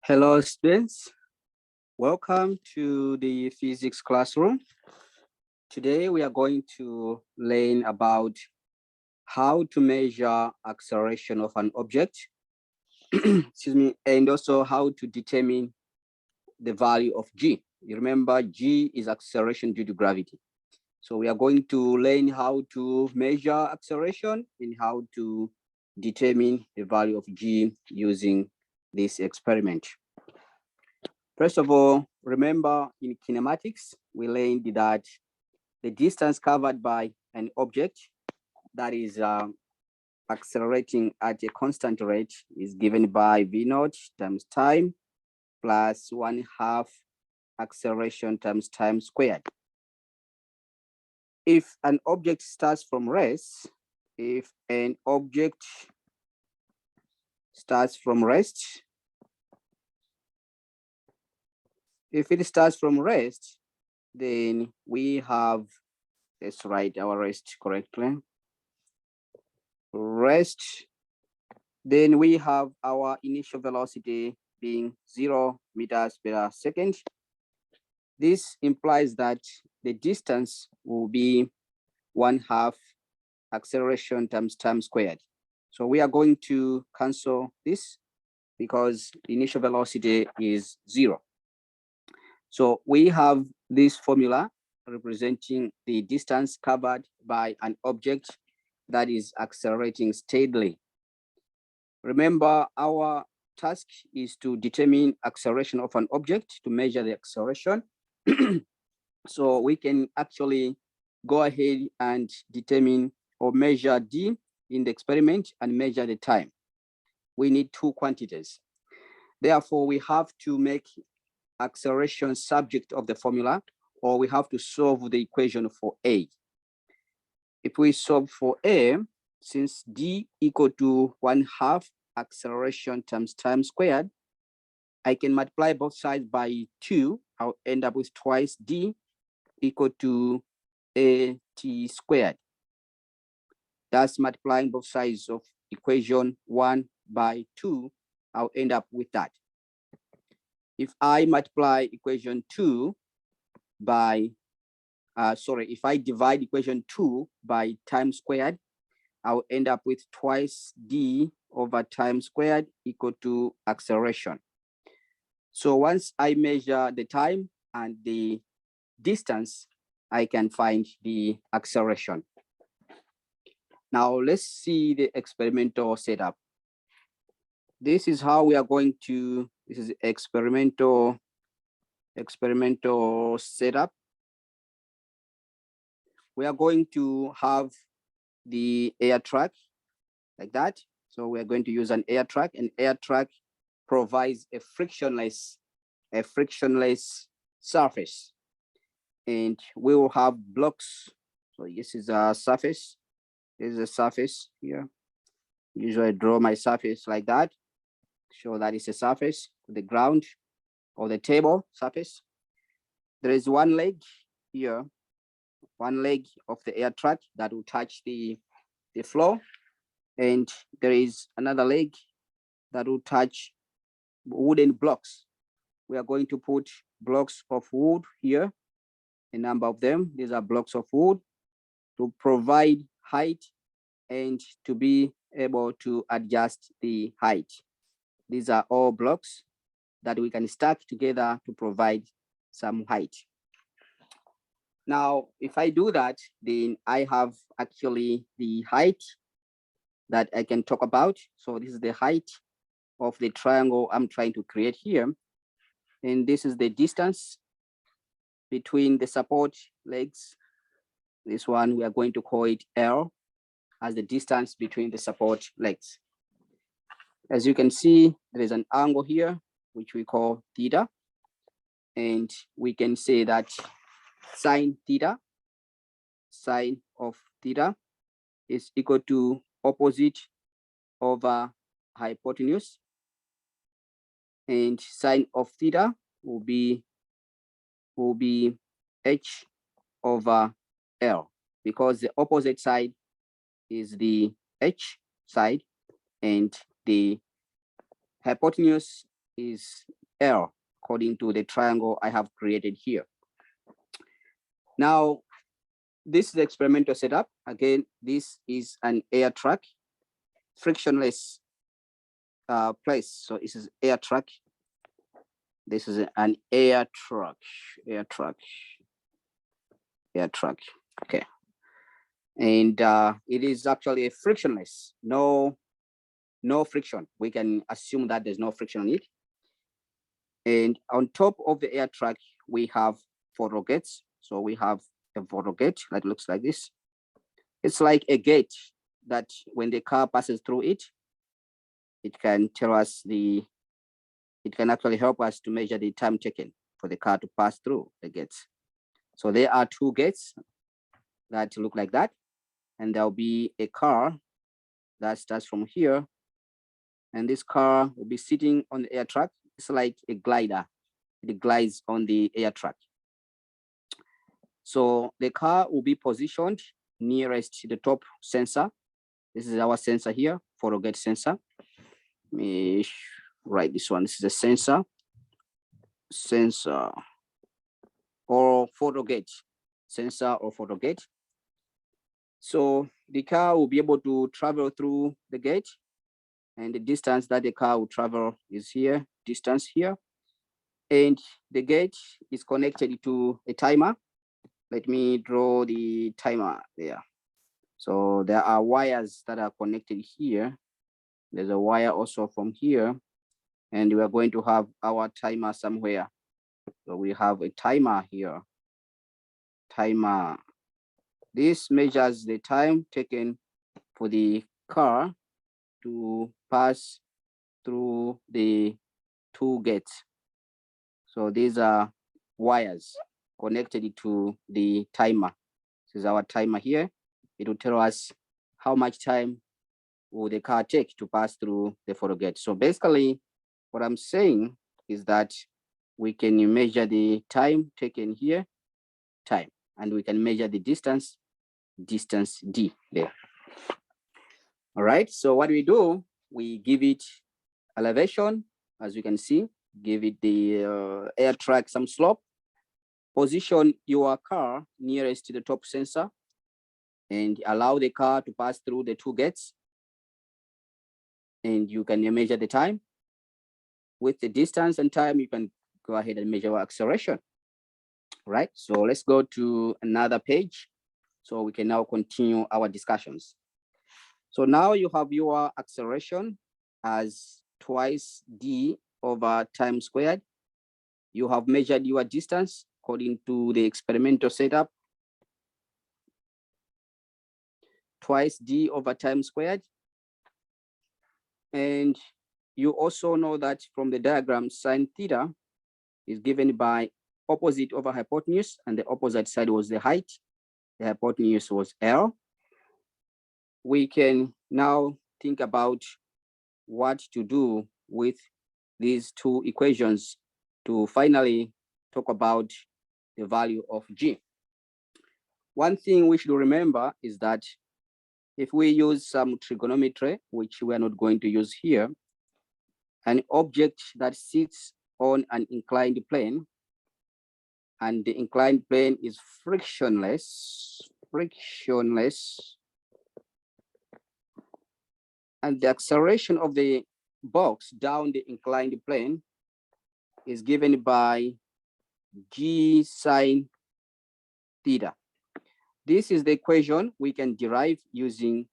Hello, students. Welcome to the physics classroom. Today, we are going to learn about how to measure acceleration of an object, excuse me, and also how to determine the value of g. You remember, g is acceleration due to gravity. So we are going to learn how to measure acceleration and how to determine the value of g using this experiment. First of all, remember in kinematics, we learned that the distance covered by an object that is accelerating at a constant rate is given by v0 times time plus 1/2 acceleration times time squared. If an object starts from rest, if it starts from rest, then we have, let's write our rest correctly. Rest, then we have our initial velocity being 0 meters per second. This implies that the distance will be 1/2 acceleration times time squared. So we are going to cancel this because the initial velocity is 0. So we have this formula representing the distance covered by an object that is accelerating steadily. Remember, our task is to determine acceleration of an object to measure the acceleration. So we can actually go ahead and determine or measure d in the experiment and measure the time. We need two quantities. Therefore, we have to make acceleration subject of the formula, or we have to solve the equation for a. If we solve for a, since d equal to 1/2 acceleration times time squared, I can multiply both sides by 2. I'll end up with twice d equal to a t squared. Thus, multiplying both sides of equation 1 by 2, I'll end up with that. If I multiply equation 2 by, if I divide equation 2 by time squared, I'll end up with twice d over time squared equal to acceleration. So once I measure the time and the distance, I can find the acceleration. Now let's see the experimental setup. This is how we are going to, this is experimental setup. We are going to have the air track like that. So we are going to use an air track, and air track provides a frictionless surface. And we will have blocks. So this is a surface. This is a surface here. Usually I draw my surface like that. Show that it's a surface, the ground or the table surface. There is one leg here, one leg of the air track that will touch the floor. And there is another leg that will touch wooden blocks. We are going to put blocks of wood here, a number of them. These are blocks of wood to provide height and to be able to adjust the height. These are all blocks that we can stack together to provide some height. Now, if I do that, then I have actually the height that I can talk about. So this is the height of the triangle I'm trying to create here. And this is the distance between the support legs. This one, we are going to call it L as the distance between the support legs. As you can see, there is an angle here, which we call theta. And we can say that sine of theta is equal to opposite over hypotenuse. And sine of theta will be h over L, because the opposite side is the h side and the hypotenuse is L according to the triangle I have created here. Now, this is the experimental setup. Again, this is an air track, frictionless place. So this is air track. This is an air track. Okay. And it is actually a frictionless, no friction. We can assume that there's no friction on it. And on top of the air track, we have photo gates. So we have a photo gate that looks like this. It's like a gate that when the car passes through it, it can tell us it can actually help us to measure the time taken for the car to pass through the gates. So there are two gates that look like that. And there'll be a car that starts from here. And this car will be sitting on the air track. It's like a glider. It glides on the air track. So the car will be positioned nearest to the top sensor. This is our sensor here, photo gate sensor. Let me write this one. This is a sensor or photo gate, sensor or photo gate. So the car will be able to travel through the gate, and the distance that the car will travel is here, distance here. And the gate is connected to a timer. Let me draw the timer there. So there are wires that are connected here. There's a wire also from here, and we are going to have our timer somewhere. So we have a timer here. Timer. This measures the time taken for the car to pass through the two gates. So these are wires connected to the timer. This is our timer here. It will tell us how much time will the car take to pass through the photo gate. So basically, what I'm saying is that we can measure the time taken here, time, and we can measure the distance D there. All right, so what we do, we give it elevation, as you can see, give it the air track some slope, position your car nearest to the top sensor, and allow the car to pass through the two gates. And you can measure the time. With the distance and time, you can go ahead and measure our acceleration. Right, so let's go to another page so we can now continue our discussions. So now you have your acceleration as twice d over time squared. You have measured your distance according to the experimental setup, twice d over time squared. And you also know that from the diagram, sine theta is given by opposite over hypotenuse, and the opposite side was the height. The hypotenuse was L. We can now think about what to do with these two equations to finally talk about the value of G. One thing we should remember is that if we use some trigonometry, which we are not going to use here, an object that sits on an inclined plane, and the inclined plane is frictionless, and the acceleration of the box down the inclined plane is given by G sine theta. This is the equation we can derive using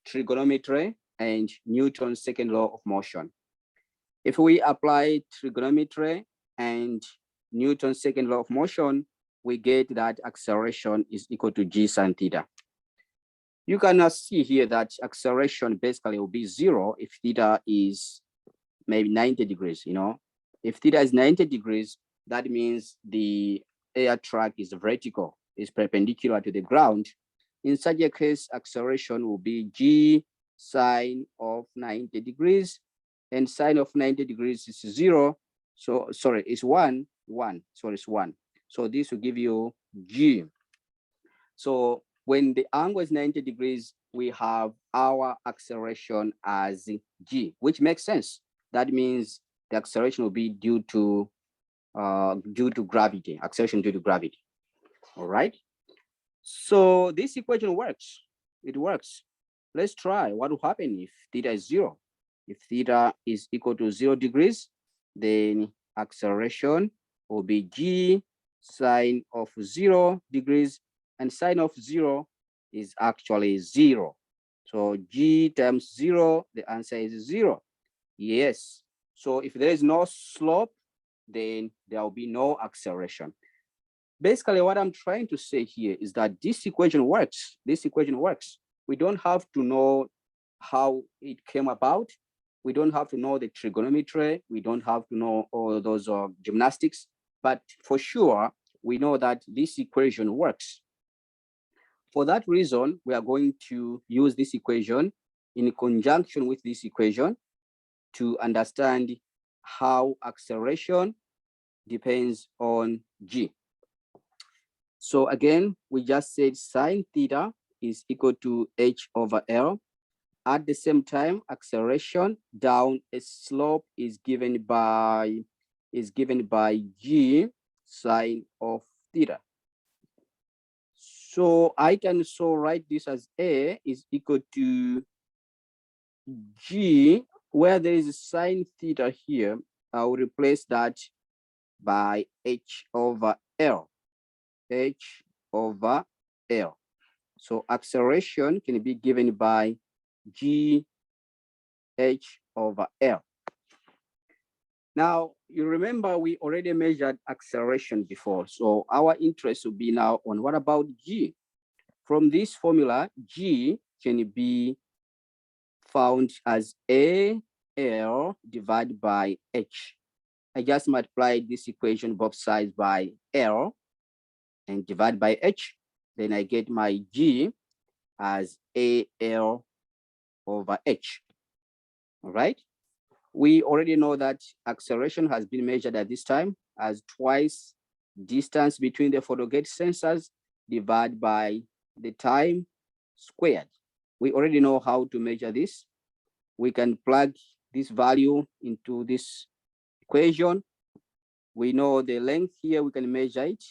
trigonometry and Newton's second law of motion. If we apply trigonometry and Newton's second law of motion, we get that acceleration is equal to G sine theta. You can see here that acceleration basically will be 0 if theta is maybe 90 degrees, you know. If theta is 90 degrees, that means the air track is vertical, is perpendicular to the ground. In such a case, acceleration will be G sine of 90 degrees, and sine of 90 degrees is 0. So, sorry, it's 1. So it's 1. So this will give you G. So when the angle is 90 degrees, we have our acceleration as G, which makes sense. That means the acceleration will be due to gravity, acceleration due to gravity. All right. So this equation works. It works. Let's try what will happen if theta is 0. If theta is equal to 0 degrees, then acceleration will be g sine of 0 degrees, and sine of 0 is actually 0. So g times 0, the answer is 0. Yes. So if there is no slope, then there will be no acceleration. Basically, what I'm trying to say here is that this equation works. This equation works. We don't have to know how it came about. We don't have to know the trigonometry. We don't have to know all those gymnastics. But for sure, we know that this equation works. For that reason, we are going to use this equation in conjunction with this equation to understand how acceleration depends on g. So again, we just said sine theta is equal to h over L. At the same time, acceleration down a slope is given by g sine of theta. So I can write this as A is equal to g, where there is sine theta here, I will replace that by h over L. H over L. So acceleration can be given by g h over L. Now, you remember we already measured acceleration before. So our interest will be now on what about g? From this formula, g can be found as AL divided by h. I just multiplied this equation both sides by L and divide by h. Then I get my g as AL over h. All right. We already know that acceleration has been measured at this time as twice distance between the photogate sensors divided by the time squared. We already know how to measure this. We can plug this value into this equation. We know the length here, we can measure it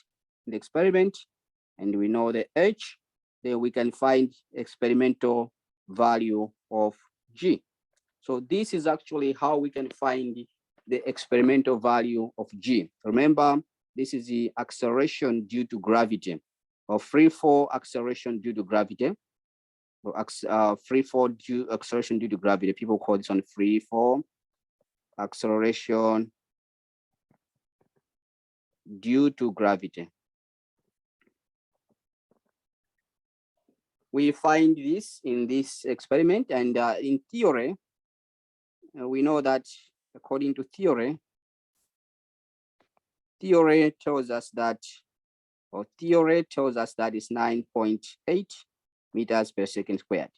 in the experiment, and we know the h, then we can find experimental value of g. So this is actually how we can find the experimental value of g. Remember, this is the acceleration due to gravity, or free fall acceleration due to gravity, or free fall acceleration due to gravity. People call this one free fall acceleration due to gravity. We find this in this experiment, and in theory, we know that according to theory tells us that, or theory tells us that it's 9.8 meters per second squared.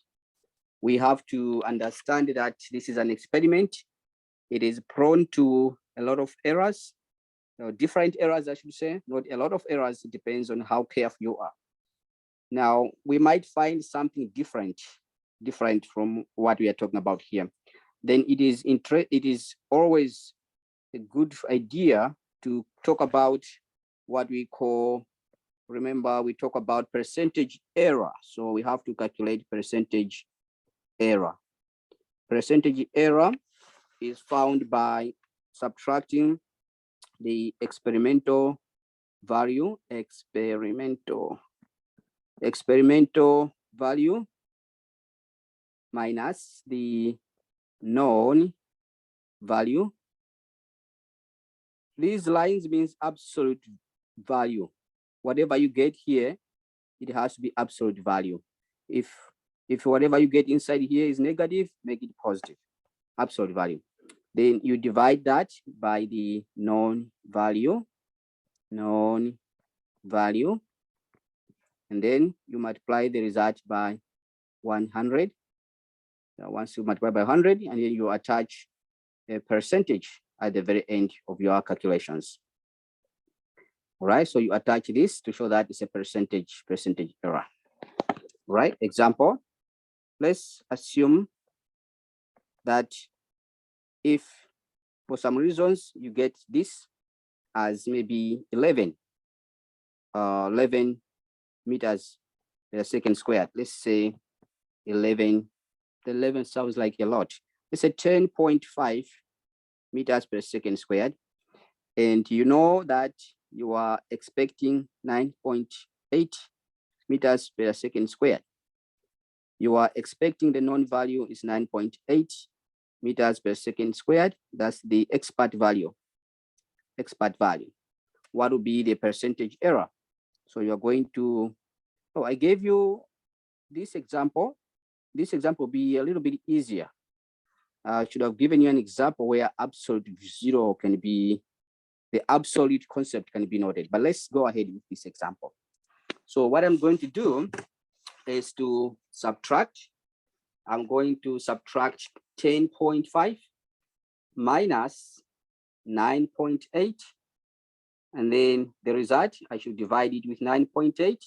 We have to understand that this is an experiment. It is prone to a lot of errors, different errors, I should say, not a lot of errors. It depends on how careful you are. Now, we might find something different from what we are talking about here. Then it is always a good idea to talk about what we call, remember, we talk about percentage error. So we have to calculate percentage error. Percentage error is found by subtracting the experimental value, experimental value minus the known value. These lines means absolute value. Whatever you get here, it has to be absolute value. If whatever you get inside here is negative, make it positive, absolute value. Then you divide that by the known value, and then you multiply the result by 100. Once you multiply by 100, and then you attach a percentage at the very end of your calculations. All right, so you attach this to show that it's a percentage error. All right, example, let's assume that if 100 for some reasons, you get this as maybe 11 meters per second squared. Let's say 11. The 11 sounds like a lot. Let's say 10.5 meters per second squared. And you know that you are expecting 9.8 meters per second squared. You are expecting the known value is 9.8 meters per second squared. That's the expert value. Expert value. What would be the percentage error? So you're going to, oh, I gave you this example. This example will be a little bit easier. I should have given you an example where absolute zero can be, the absolute concept can be noted, but let's go ahead with this example. So what I'm going to do is to subtract. I'm going to subtract 10.5 minus 9.8. And then the result, I should divide it with 9.8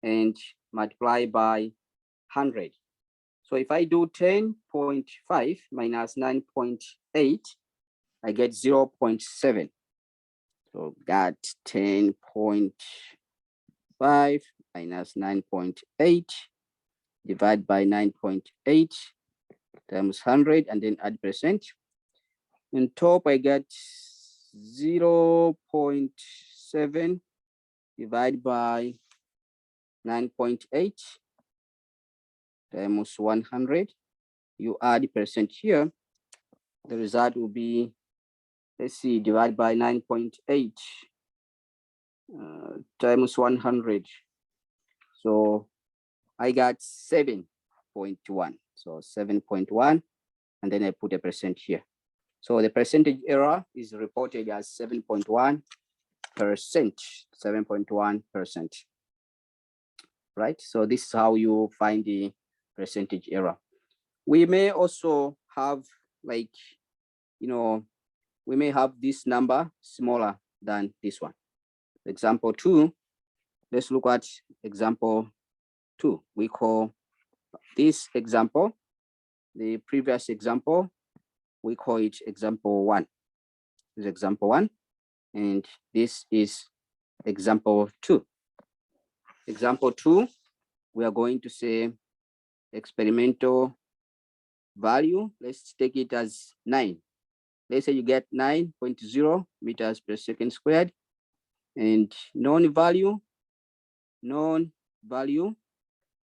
and multiply by 100. So if I do 10.5 minus 9.8, I get 0.7. So got 10.5 minus 9.8 divided by 9.8 times 100 and then add percent. On top, I get 0.7 divided by 9.8 times 100. You add percent here. The result will be, let's see, divided by 9.8 times 100. So I got 7.1. So 7.1, and then I put a percent here. So the percentage error is reported as 7.1%, 7.1%. Right? So this is how you find the percentage error. We may also have, like, we may have this number smaller than this one. Example 2, let's look at example 2. We call this example, the previous example, we call it example 1. This is example 1, and this is example 2. Example 2, we are going to say experimental value. Let's take it as 9. Let's say you get 9.0 meters per second squared, and known value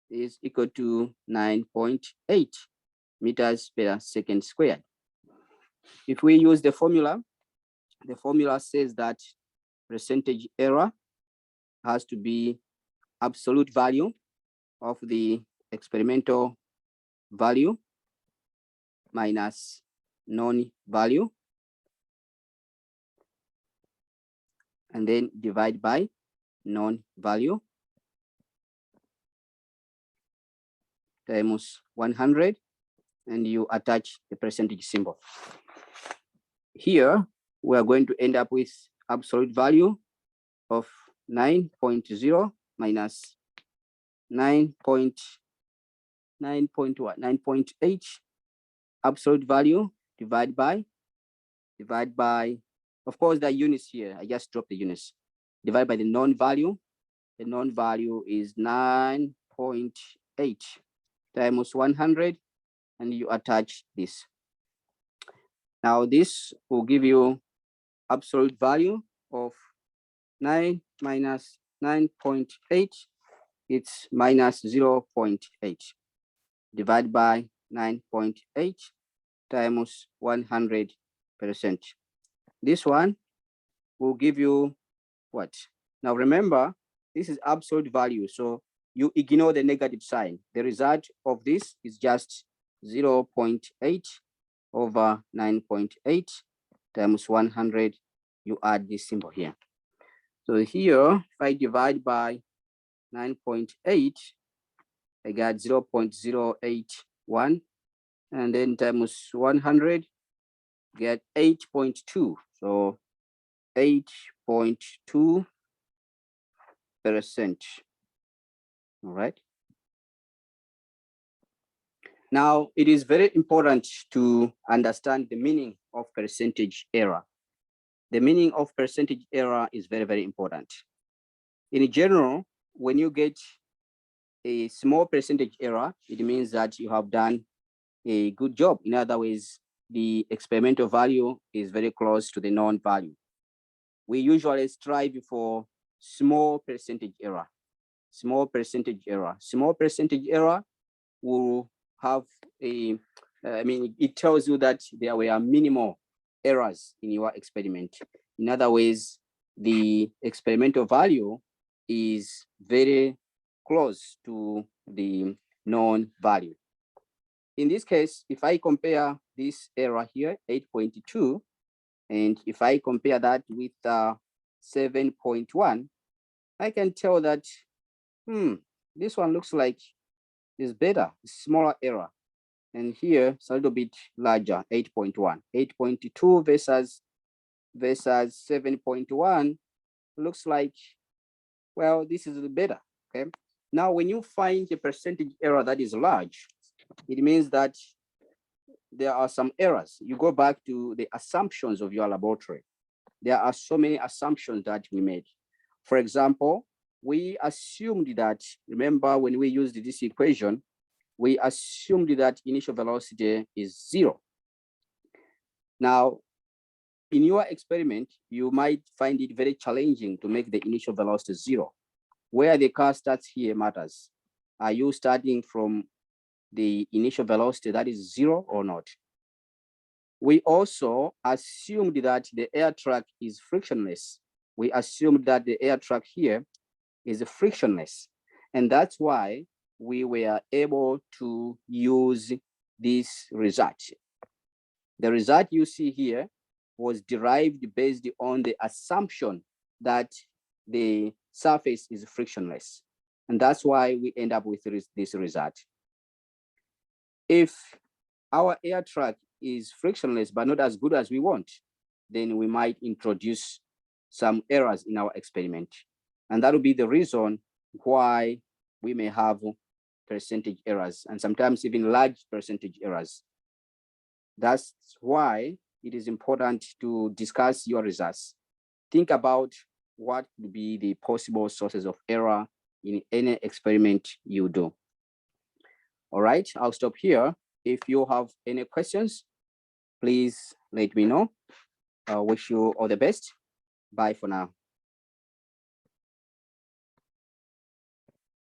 is equal to 9.8 meters per second squared. If we use the formula says that percentage error has to be absolute value of the experimental value minus known value, and then divide by known value times 100, and you attach the percentage symbol. Here, we are going to end up with absolute value of 9.0 minus 9.8 absolute value divided by, of course, the units here, I just dropped the units, divided by the known value. The known value is 9.8 times 100, and you attach this. Now this will give you absolute value of 9 minus 9.8, it's minus 0.8, divided by 9.8 times 100%. This one will give you what? Now remember, this is absolute value, so you ignore the negative sign. The result of this is just 0.8 over 9.8 times 100. You add this symbol here. So here, if I divide by 9.8, I got 0.081, and then times 100, get 8.2. So 8.2%. All right. Now, it is very important to understand the meaning of percentage error. The meaning of percentage error is very, very important. In general, when you get a small percentage error, it means that you have done a good job. In other words, the experimental value is very close to the known value. We usually strive for small percentage error. Small percentage error. Small percentage error will have it tells you that there were minimal errors in your experiment. In other ways, the experimental value is very close to the known value. In this case, if I compare this error here, 8.2, and if I compare that with 7.1, I can tell that, this one looks like is better, smaller error. And here it's a little bit larger, 8.1. 8.2 versus 7.1 looks like, well, this is better, okay? Now, when you find a percentage error that is large, it means that there are some errors. You go back to the assumptions of your laboratory. There are so many assumptions that we made. For example, we assumed that, remember when we used this equation, we assumed that initial velocity is 0. Now, in your experiment, you might find it very challenging to make the initial velocity 0. Where the car starts here matters. Are you starting from the initial velocity that is 0 or not? We also assumed that the air track is frictionless. We assumed that the air track here is frictionless. And that's why we were able to use this result. The result you see here was derived based on the assumption that the surface is frictionless. And that's why we end up with this result. If our air track is frictionless, but not as good as we want, then we might introduce some errors in our experiment. And that will be the reason why we may have percentage errors and sometimes even large percentage errors. That's why it is important to discuss your results. Think about what would be the possible sources of error in any experiment you do. All right, I'll stop here. If you have any questions, please let me know. I wish you all the best. Bye for now.